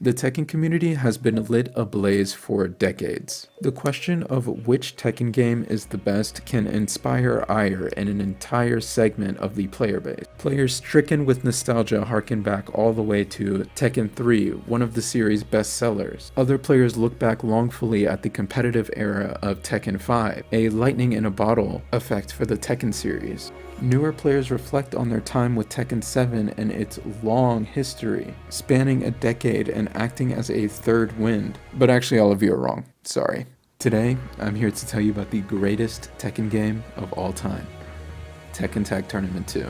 The Tekken community has been lit ablaze for decades. The question of which Tekken game is the best can inspire ire in an entire segment of the player base. Players stricken with nostalgia harken back all the way to Tekken 3, one of the series' best sellers. Other players look back longfully at the competitive era of Tekken 5, a lightning in a bottle effect for the Tekken series. Newer players reflect on their time with Tekken 7 and its long history, spanning a decade and acting as a third wind. But actually all of you are wrong, sorry. Today, I'm here to tell you about the greatest Tekken game of all time, Tekken Tag Tournament 2.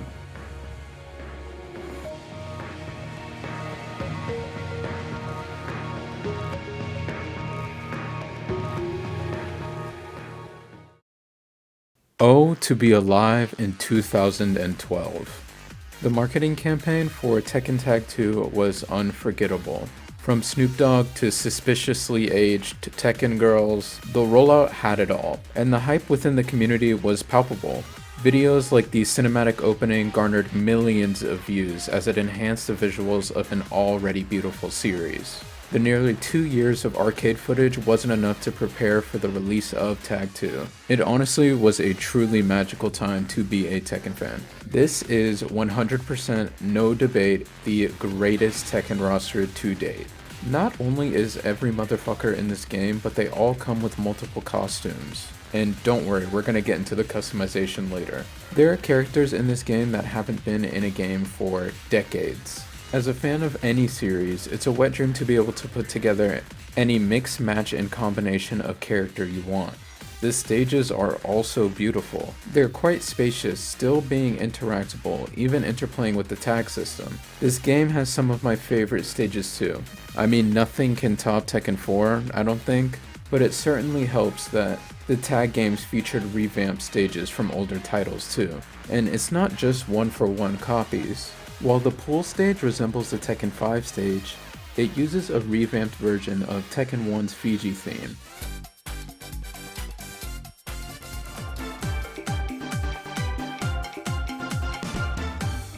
Oh, to be alive in 2012. The marketing campaign for Tekken Tag 2 was unforgettable. From Snoop Dogg to suspiciously aged Tekken girls, the rollout had it all, and the hype within the community was palpable. Videos like the cinematic opening garnered millions of views as it enhanced the visuals of an already beautiful series. The nearly 2 years of arcade footage wasn't enough to prepare for the release of Tag 2. It honestly was a truly magical time to be a Tekken fan. This is 100% no debate the greatest Tekken roster to date. Not only is every motherfucker in this game, but they all come with multiple costumes. And don't worry, we're gonna get into the customization later. There are characters in this game that haven't been in a game for decades. As a fan of any series, it's a wet dream to be able to put together any mix, match, and combination of character you want. The stages are also beautiful. They're quite spacious, still being interactable, even interplaying with the tag system. This game has some of my favorite stages too. I mean, nothing can top Tekken 4, I don't think, but it certainly helps that the tag games featured revamped stages from older titles too. And it's not just one-for-one copies. While the pool stage resembles the Tekken 5 stage, it uses a revamped version of Tekken 1's Fiji theme.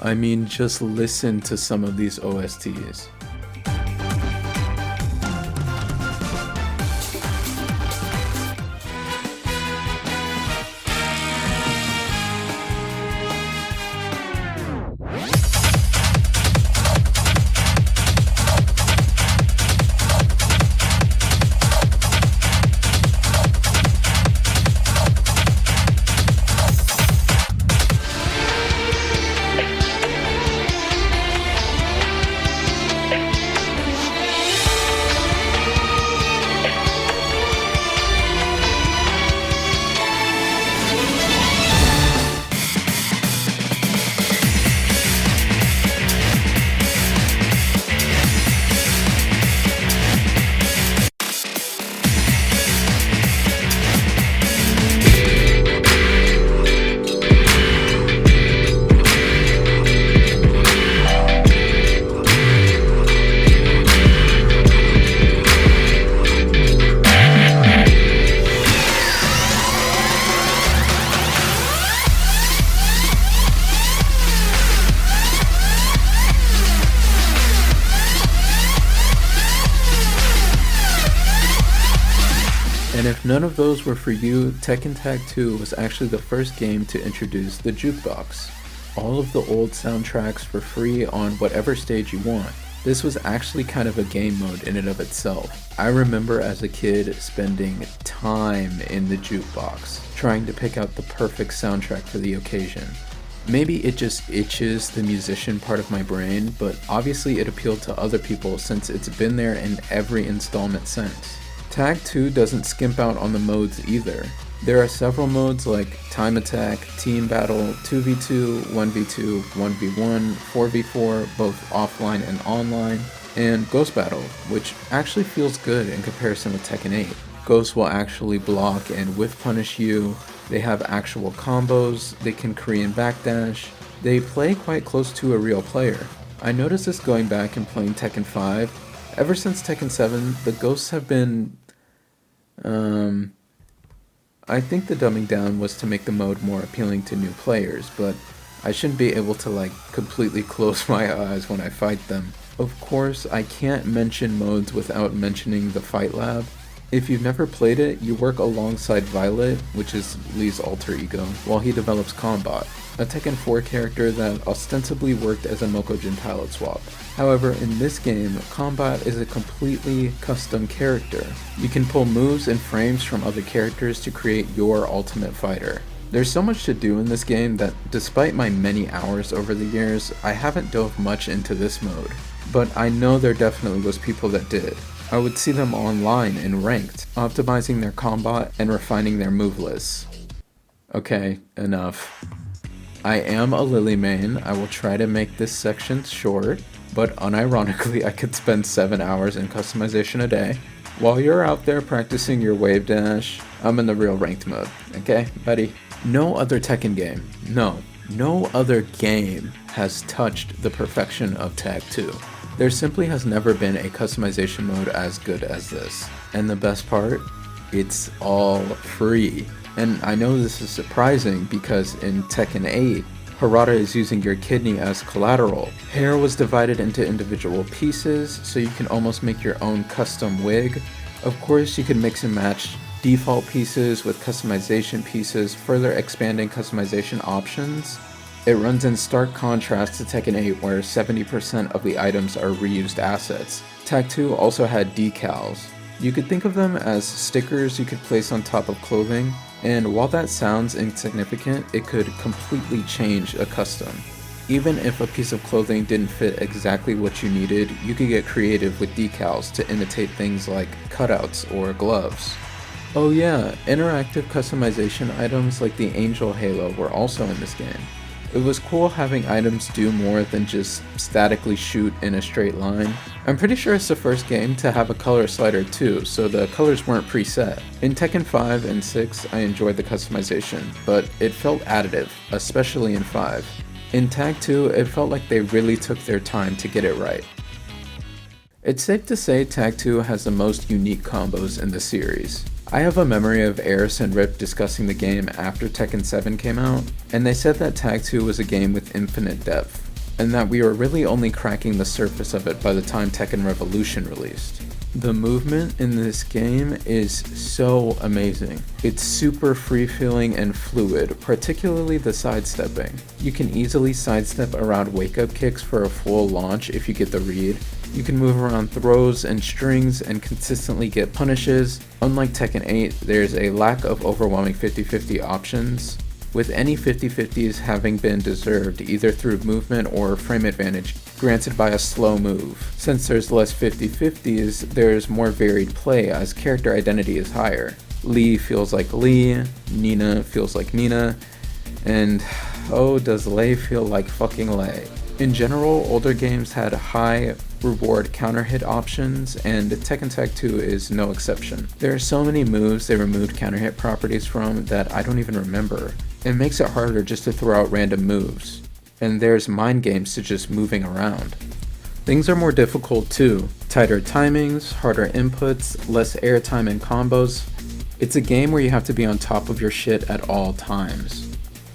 I mean, just listen to some of these OSTs. And if none of those were for you, Tekken Tag 2 was actually the first game to introduce the jukebox. All of the old soundtracks for free on whatever stage you want. This was actually kind of a game mode in and of itself. I remember as a kid spending time in the jukebox, trying to pick out the perfect soundtrack for the occasion. Maybe it just itches the musician part of my brain, but obviously it appealed to other people since it's been there in every installment since. Tag 2 doesn't skimp out on the modes either. There are several modes like Time Attack, Team Battle, 2v2, 1v2, 1v1, 4v4, both offline and online, and Ghost Battle, which actually feels good in comparison with Tekken 8. Ghosts will actually block and whiff punish you, they have actual combos, they can Korean backdash, they play quite close to a real player. I noticed this going back and playing Tekken 5. Ever since Tekken 7, the ghosts have been I think the dumbing down was to make the mode more appealing to new players, but I shouldn't be able to completely close my eyes when I fight them. Of course, I can't mention modes without mentioning the Fight Lab. If you've never played it, you work alongside Violet, which is Lee's alter ego, while he develops Combat, a Tekken 4 character that ostensibly worked as a Mokujin pilot swap. However, in this game, Combat is a completely custom character. You can pull moves and frames from other characters to create your ultimate fighter. There's so much to do in this game that despite my many hours over the years, I haven't dove much into this mode. But I know there definitely was people that did. I would see them online in ranked, optimizing their combat and refining their move lists. Okay, enough. I am a Lily main. I will try to make this section short, but unironically I could spend 7 hours in customization a day. While you're out there practicing your wave dash, I'm in the real ranked mode, okay, buddy? No other Tekken game, no other game has touched the perfection of Tag 2. There simply has never been a customization mode as good as this. And the best part? It's all free. And I know this is surprising because in Tekken 8, Harada is using your kidney as collateral. Hair was divided into individual pieces, so you can almost make your own custom wig. Of course, you can mix and match default pieces with customization pieces, further expanding customization options. It runs in stark contrast to Tekken 8 where 70% of the items are reused assets. Tag 2 also had decals. You could think of them as stickers you could place on top of clothing, and while that sounds insignificant, it could completely change a custom. Even if a piece of clothing didn't fit exactly what you needed, you could get creative with decals to imitate things like cutouts or gloves. Oh yeah, interactive customization items like the Angel Halo were also in this game. It was cool having items do more than just statically shoot in a straight line. I'm pretty sure it's the first game to have a color slider too, so the colors weren't preset. In Tekken 5 and 6, I enjoyed the customization, but it felt additive, especially in 5. In Tag 2, it felt like they really took their time to get it right. It's safe to say Tag 2 has the most unique combos in the series. I have a memory of Eris and Rip discussing the game after Tekken 7 came out, and they said that Tag 2 was a game with infinite depth, and that we were really only cracking the surface of it by the time Tekken Revolution released. The movement in this game is so amazing. It's super free-feeling and fluid, particularly the sidestepping. You can easily sidestep around wake-up kicks for a full launch if you get the read. You can move around throws and strings and consistently get punishes. Unlike Tekken 8, there's a lack of overwhelming 50-50 options, with any 50-50s having been deserved either through movement or frame advantage granted by a slow move. Since there's less 50-50s, there's more varied play as character identity is higher. Lee feels like Lee, Nina feels like Nina, and oh, does Lei feel like fucking Lei. In general, older games had high reward counter hit options, and Tekken Tag 2 is no exception. There are so many moves they removed counter hit properties from that I don't even remember. It makes it harder just to throw out random moves, and there's mind games to just moving around. Things are more difficult too. Tighter timings, harder inputs, less airtime in combos. It's a game where you have to be on top of your shit at all times.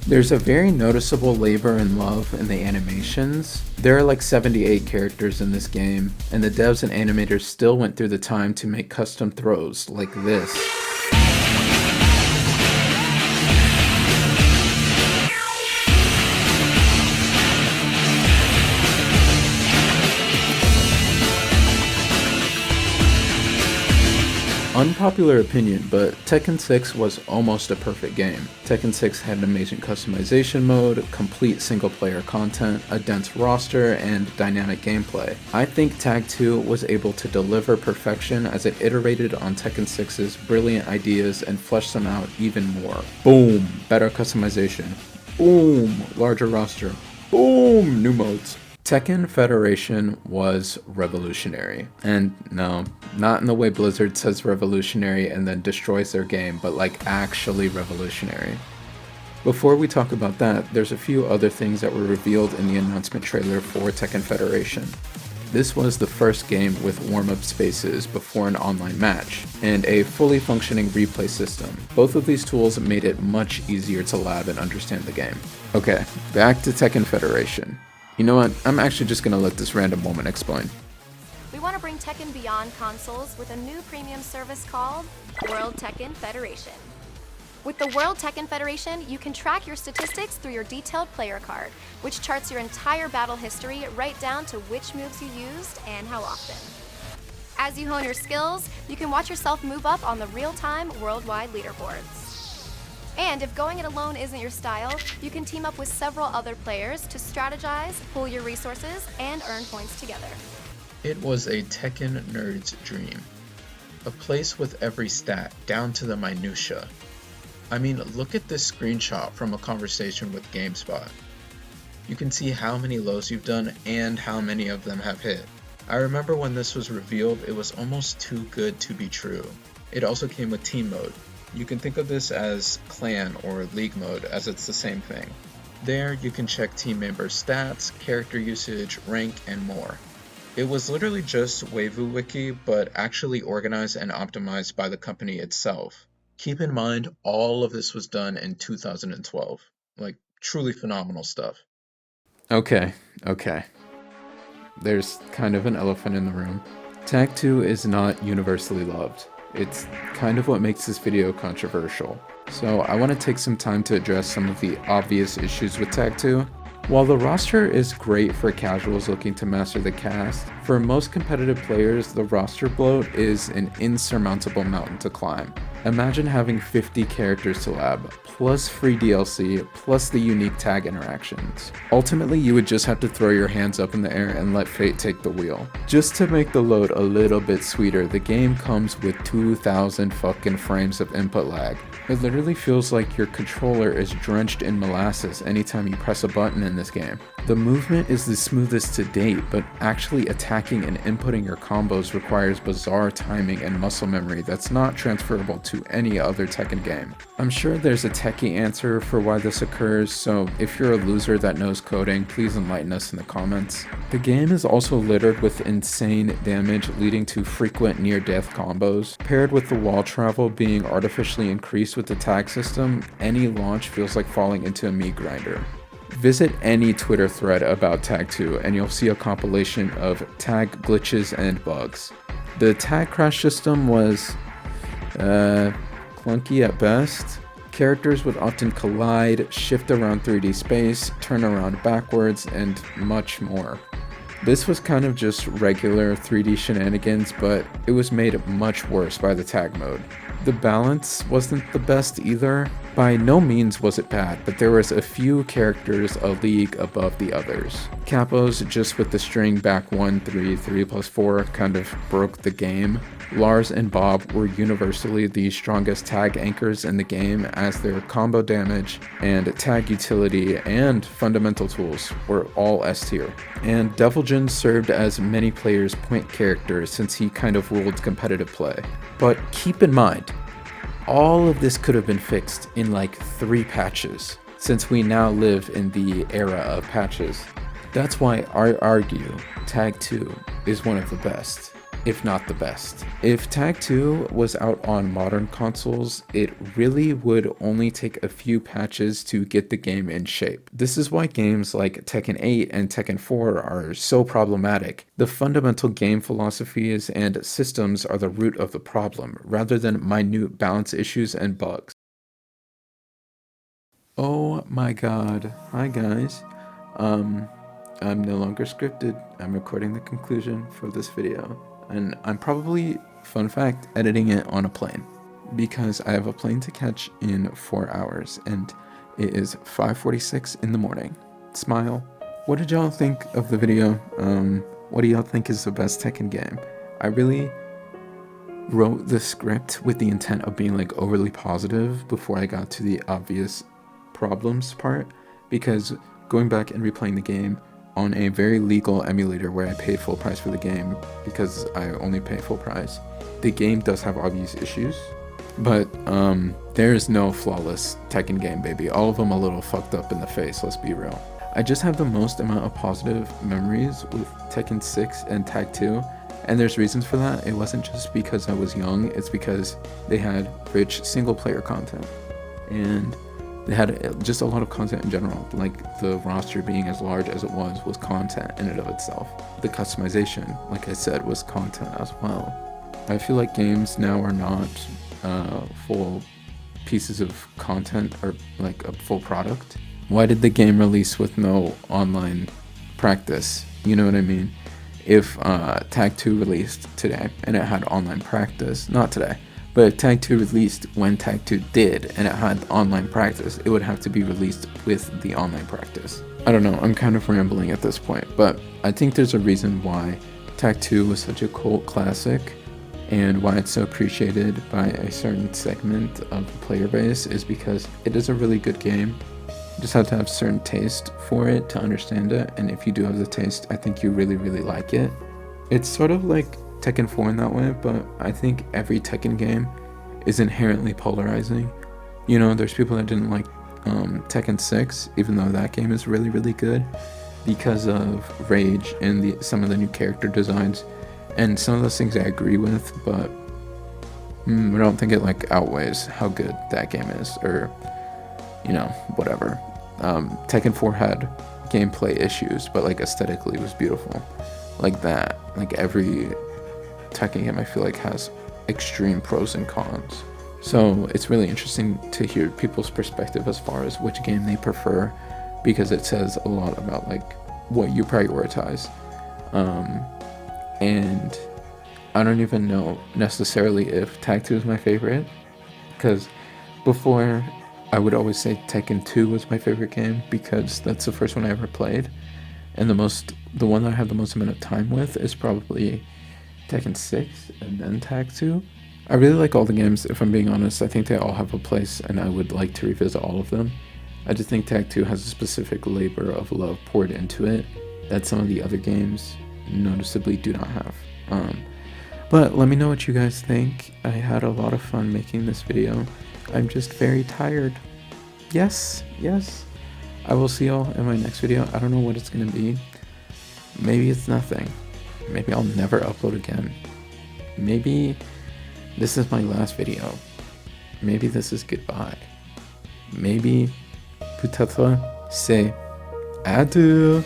There's a very noticeable labor and love in the animations. There are like 78 characters in this game, and the devs and animators still went through the time to make custom throws like this. Unpopular opinion, but Tekken 6 was almost a perfect game. Tekken 6 had an amazing customization mode, complete single-player content, a dense roster, and dynamic gameplay. I think Tag 2 was able to deliver perfection as it iterated on Tekken 6's brilliant ideas and fleshed them out even more. Boom! Better customization. Boom! Larger roster. Boom! New modes. Tekken Federation was revolutionary. And no, not in the way Blizzard says revolutionary and then destroys their game, but like actually revolutionary. Before we talk about that, there's a few other things that were revealed in the announcement trailer for Tekken Federation. This was the first game with warm-up spaces before an online match, and a fully functioning replay system. Both of these tools made it much easier to lab and understand the game. Okay, back to Tekken Federation. You know what? I'm actually just gonna let this random woman explain. We want to bring Tekken beyond consoles with a new premium service called World Tekken Federation. With the World Tekken Federation, you can track your statistics through your detailed player card, which charts your entire battle history right down to which moves you used and how often. As you hone your skills, you can watch yourself move up on the real-time worldwide leaderboards. And if going it alone isn't your style, you can team up with several other players to strategize, pool your resources, and earn points together. It was a Tekken nerd's dream. A place with every stat, down to the minutia. I mean, look at this screenshot from a conversation with GameSpot. You can see how many lows you've done and how many of them have hit. I remember when this was revealed, it was almost too good to be true. It also came with team mode. You can think of this as clan or league mode, as it's the same thing. There you can check team members' stats, character usage, rank, and more. It was literally just WaivuWiki, but actually organized and optimized by the company itself. Keep in mind, all of this was done in 2012. Like, truly phenomenal stuff. Okay. There's kind of an elephant in the room. Tag 2 is not universally loved. It's kind of what makes this video controversial. So I want to take some time to address some of the obvious issues with Tag 2. While the roster is great for casuals looking to master the cast, for most competitive players, the roster bloat is an insurmountable mountain to climb. Imagine having 50 characters to lab, plus free DLC, plus the unique tag interactions. Ultimately, you would just have to throw your hands up in the air and let fate take the wheel. Just to make the load a little bit sweeter, the game comes with 2,000 fucking frames of input lag. It literally feels like your controller is drenched in molasses anytime you press a button in this game. The movement is the smoothest to date, but actually attacking and inputting your combos requires bizarre timing and muscle memory that's not transferable to any other Tekken game. I'm sure there's a techie answer for why this occurs, so if you're a loser that knows coding, please enlighten us in the comments. The game is also littered with insane damage leading to frequent near-death combos. Paired with the wall travel being artificially increased with the tag system, any launch feels like falling into a meat grinder. Visit any Twitter thread about Tag 2 and you'll see a compilation of tag glitches and bugs. The tag crash system was clunky at best. Characters would often collide, shift around 3D space, turn around backwards, and much more. This was kind of just regular 3D shenanigans, but it was made much worse by the tag mode. The balance wasn't the best either. By no means was it bad, but there was a few characters a league above the others. Capos, just with the string back 1, 3, 3 plus 4, kind of broke the game. Lars and Bob were universally the strongest tag anchors in the game, as their combo damage and tag utility and fundamental tools were all S tier. And Deviljin served as many players' point character since he kind of ruled competitive play. But keep in mind, all of this could have been fixed in like 3 patches, since we now live in the era of patches. That's why I argue Tag 2 is one of the best, if not the best. If Tag 2 was out on modern consoles, it really would only take a few patches to get the game in shape. This is why games like Tekken 8 and Tekken 4 are so problematic. The fundamental game philosophies and systems are the root of the problem, rather than minute balance issues and bugs. Oh my god. Hi guys. I'm no longer scripted. I'm recording the conclusion for this video. And I'm probably, fun fact, editing it on a plane because I have a plane to catch in 4 hours and it is 5:46 in the morning. Smile. What did y'all think of the video? What do y'all think is the best Tekken game? I really wrote the script with the intent of being like overly positive before I got to the obvious problems part, because going back and replaying the game on a very legal emulator where I pay full price for the game, because I only pay full price, the game does have obvious issues, but there's no flawless Tekken game, baby. All of them a little fucked up in the face, let's be real. I just have the most amount of positive memories with Tekken 6 and Tag 2, and there's reasons for that. It wasn't just because I was young, it's because they had rich single player content. And They had just a lot of content in general. Like the roster being as large as it was content in and of itself. The customization, like I said, was content as well. I feel like games now are not full pieces of content or like a full product. Why did the game release with no online practice? You know what I mean? If Tag 2 released today and it had online practice, not today, but if Tag 2 released when Tag 2 did and it had online practice, it would have to be released with the online practice. I don't know, I'm kind of rambling at this point, but I think there's a reason why Tag 2 was such a cult classic and why it's so appreciated by a certain segment of the player base is because it is a really good game. You just have to have certain taste for it to understand it, and if you do have the taste, I think you really, really like it. It's sort of like Tekken 4 in that way, but I think every Tekken game is inherently polarizing. You know, there's people that didn't like Tekken 6, even though that game is really, really good, because of Rage and some of the new character designs, and some of those things I agree with, but I don't think it like outweighs how good that game is, or you know, whatever. Tekken 4 had gameplay issues, but like aesthetically it was beautiful. Like that, like every Tekken game I feel like has extreme pros and cons. So it's really interesting to hear people's perspective as far as which game they prefer, because it says a lot about like what you prioritize. And I don't even know necessarily if Tag 2 is my favorite, because before I would always say Tekken 2 was my favorite game because that's the first one I ever played, and the one that I have the most amount of time with is probably Tekken 6 and then Tag 2. I really like all the games, if I'm being honest. I think they all have a place and I would like to revisit all of them. I just think Tag 2 has a specific labor of love poured into it that some of the other games noticeably do not have. But let me know what you guys think. I had a lot of fun making this video. I'm just very tired. Yes. I will see y'all in my next video. I don't know what it's gonna be. Maybe it's nothing. Maybe I'll never upload again. Maybe this is my last video. Maybe this is goodbye. Maybe peut-être c'est adieu.